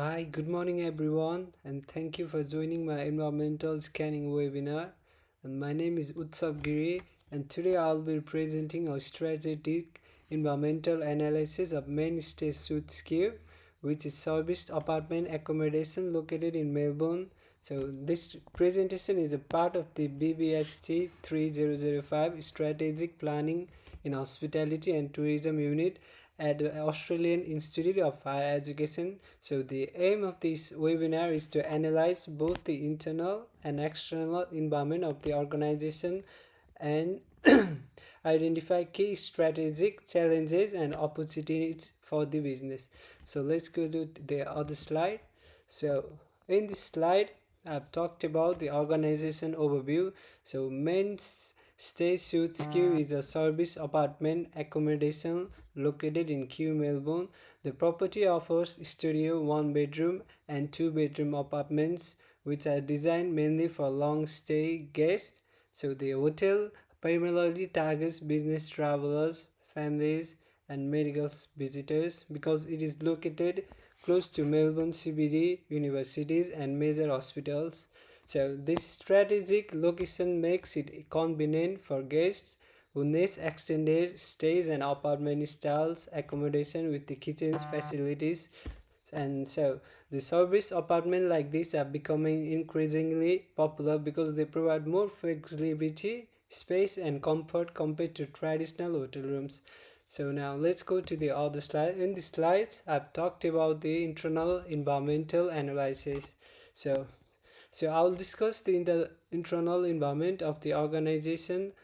Hi, good morning everyone, and thank you for joining my environmental scanning webinar. And my name is UTSAB GIRI, and today I'll be presenting a strategic environmental analysis of mainstay suite scheme, which is serviced apartment accommodation located in Melbourne. So this presentation is a part of the BBHT3005 Strategic Planning in Hospitality and Tourism Unit at the Australian Institute of Higher Education. So the aim of this webinar is to analyze both the internal and external environment of the organization and identify key strategic challenges and opportunities for the business. So let's go to the other slide. So in this slide, I've talked about the organization overview. So Mainstay Suites Q is a service apartment accommodation located in Kew, Melbourne. The property offers studio, 1 bedroom and 2 bedroom apartments, which are designed mainly for long stay guests. So the hotel primarily targets business travelers, families, and medical visitors because it is located close to Melbourne CBD, universities, and major hospitals. So this strategic location makes it convenient for guests who need extended stays and apartment styles accommodation with the kitchens facilities. And so the service apartment like this are becoming increasingly popular because they provide more flexibility, space, and comfort compared to traditional hotel rooms. So now let's go to the other slide. In this slide, I've talked about the internal environmental analysis. So I'll discuss the internal environment of the organization.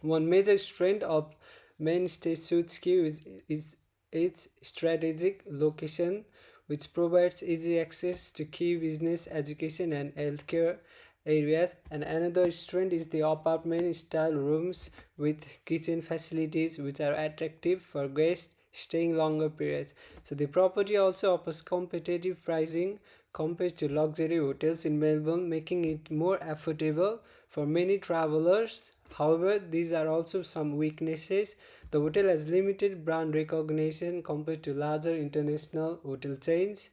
One major strength of Mainstay Suites Q is its strategic location, which provides easy access to key business, education, and healthcare areas. And another strength is the apartment style rooms with kitchen facilities, which are attractive for guests staying longer periods. So the property also offers competitive pricing compared to luxury hotels in Melbourne, making it more affordable for many travelers. However, these are also some weaknesses. The hotel has limited brand recognition compared to larger international hotel chains.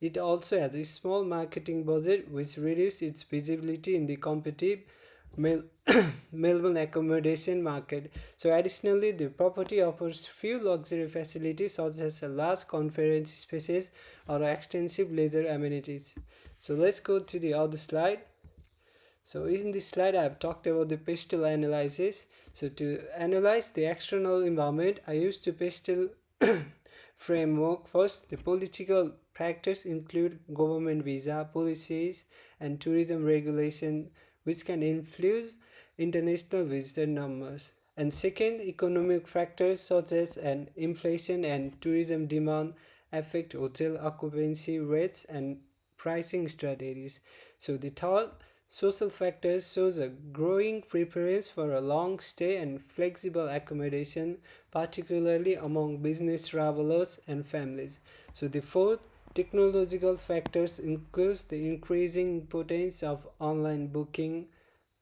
It also has a small marketing budget, which reduces its visibility in the competitive Melbourne accommodation market. So additionally, the property offers few luxury facilities such as a large conference spaces or extensive leisure amenities. So let's go to the other slide. So in this slide, I have talked about the pestle analysis. So to analyze the external environment, I used the pestle framework. First, the political factors include government visa policies and tourism regulation, which can influence international visitor numbers. And second, economic factors such as inflation and tourism demand affect hotel occupancy rates and pricing strategies. So the third, social factors shows a growing preference for a long stay and flexible accommodation, particularly among business travelers and families. So the fourth, technological factors includes the increasing importance of online booking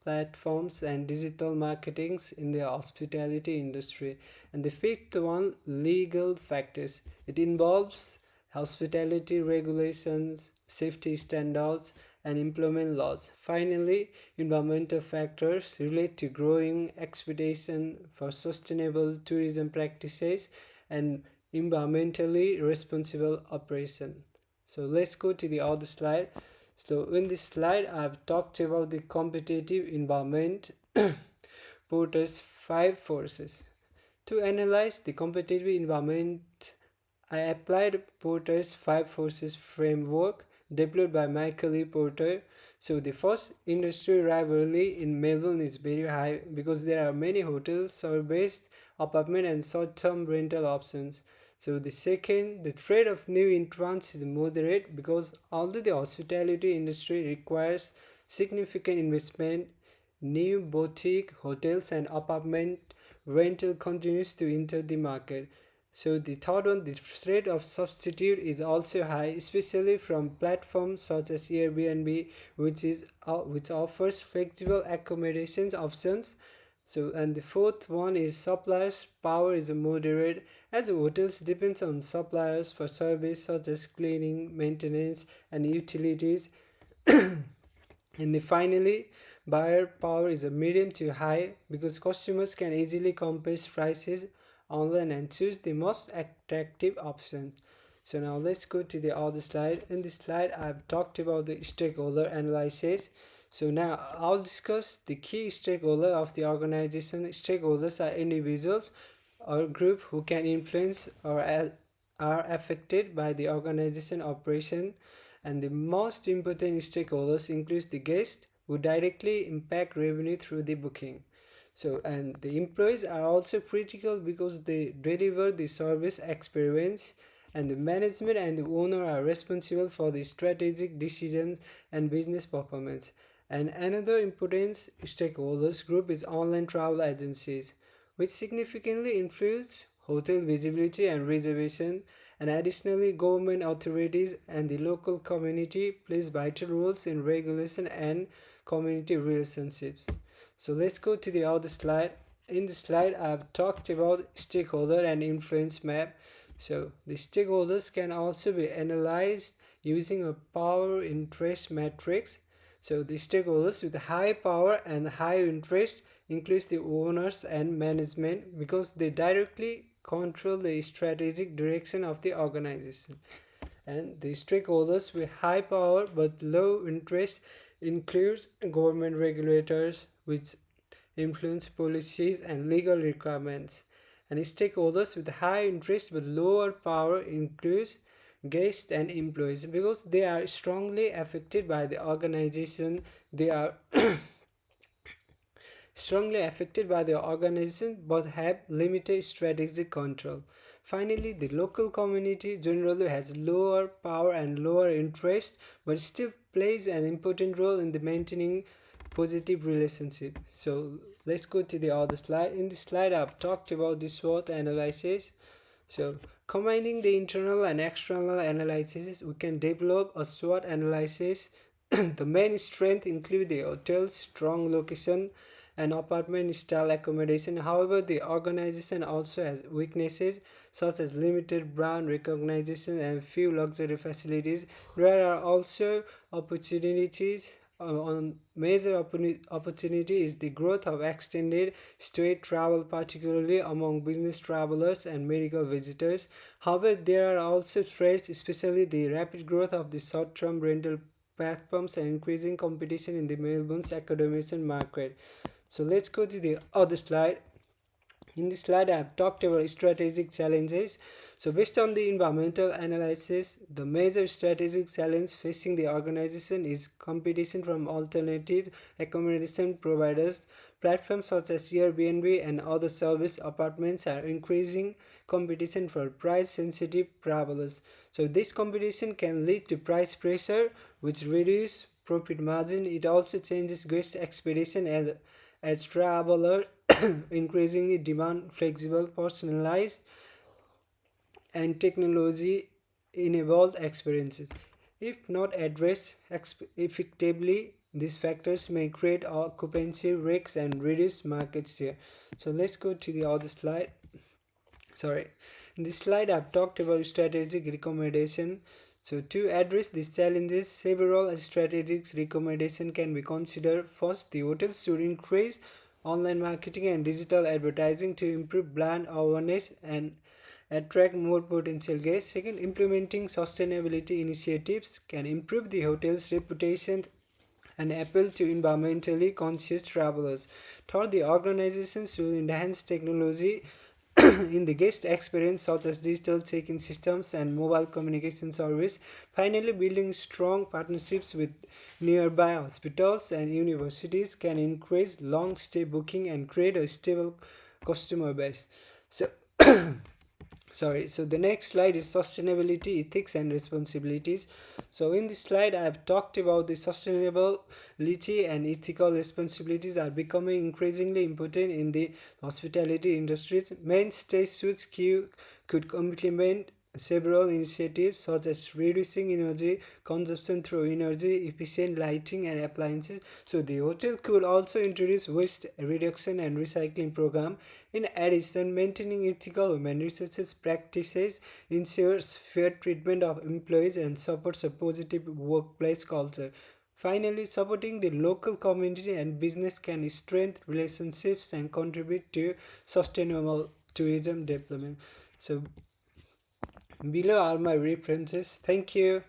platforms and digital marketings in the hospitality industry. And the fifth one, legal factors. It involves hospitality regulations, safety standards, and employment laws. Finally, environmental factors relate to growing expectation for sustainable tourism practices and environmentally responsible operation. So let's go to the other slide. So in this slide, I've talked about the competitive environment Porter's 5 forces. To analyze the competitive environment, I applied Porter's 5 forces framework developed by Michael E. Porter. So the first, industry rivalry in Melbourne is very high because there are many hotels, service-based apartment, and short-term rental options. So the second, the trade of new entrants is moderate because although the hospitality industry requires significant investment, new boutique hotels and apartment rental continues to enter the market. So the third one, the threat of substitute is also high, especially from platforms such as Airbnb, which offers flexible accommodations options So, and the fourth one is suppliers. Power is a moderate as hotels depends on suppliers for service such as cleaning, maintenance, and utilities. And finally, buyer power is a medium to high because customers can easily compare prices online and choose the most attractive options. So now let's go to the other slide. In this slide, I've talked about the stakeholder analysis. So now I'll discuss the key stakeholder of the organization. Stakeholders are individuals or group who can influence or are affected by the organization operation, and the most important stakeholders include the guests who directly impact revenue through the booking. So, and the employees are also critical because they deliver the service experience, and the management and the owner are responsible for the strategic decisions and business performance. And another important stakeholders group is online travel agencies, which significantly influence hotel visibility and reservation. And additionally, government authorities and the local community plays vital roles in regulation and community relationships. So let's go to the other slide. In the slide, I've talked about stakeholder and influence map. So the stakeholders can also be analyzed using a power interest matrix. So the stakeholders with high power and high interest includes the owners and management because they directly control the strategic direction of the organization. And the stakeholders with high power but low interest includes government regulators which influence policies and legal requirements. And stakeholders with high interest but lower power includes guests and employees because they are strongly affected by the organization. They are strongly affected by the organization but have limited strategic control. Finally, the local community generally has lower power and lower interest but still plays an important role in the maintaining positive relationship. So let's go to the other slide. In this slide, I've talked about the SWOT analysis. So combining the internal and external analysis, we can develop a SWOT analysis. The main strength include the hotel's strong location and apartment style accommodation. However, the organization also has weaknesses such as limited brand recognition and few luxury facilities. There are also opportunities. On major opportunity is the growth of extended stay travel, particularly among business travelers and medical visitors. However, there are also threats, especially the rapid growth of the short-term rental platforms and increasing competition in the Melbourne's accommodation market. So let's go to the other slide. In this slide, I have talked about strategic challenges. So based on the environmental analysis, the major strategic challenge facing the organization is competition from alternative accommodation providers. Platforms such as Airbnb and other service apartments are increasing competition for price-sensitive travelers. So this competition can lead to price pressure, which reduces profit margin. It also changes guest expectation as travelers increasingly demand flexible, personalized, and technology enabled experiences. If not addressed effectively, these factors may create occupancy risks and reduce market share. So let's go to the other slide. In this slide, I've talked about strategic recommendation. So to address these challenges, several strategic recommendations can be considered. First, the hotels should increase online marketing and digital advertising to improve brand awareness and attract more potential guests. Second, implementing sustainability initiatives can improve the hotel's reputation and appeal to environmentally conscious travelers. Third, the organization should enhance technology in the guest experience such as digital check-in systems and mobile communication service. Finally, building strong partnerships with nearby hospitals and universities can increase long-stay booking and create a stable customer base. So the next slide is sustainability, ethics and responsibilities. So in this slide, I have talked about the sustainability and ethical responsibilities are becoming increasingly important in the hospitality industries. Mainstay suits could implement several initiatives such as reducing energy consumption through energy efficient lighting and appliances. So the hotel could also introduce waste reduction and recycling program. In addition, maintaining ethical human resources practices ensures fair treatment of employees and supports a positive workplace culture. Finally, supporting the local community and business can strengthen relationships and contribute to sustainable tourism development. So below are my references. Thank you.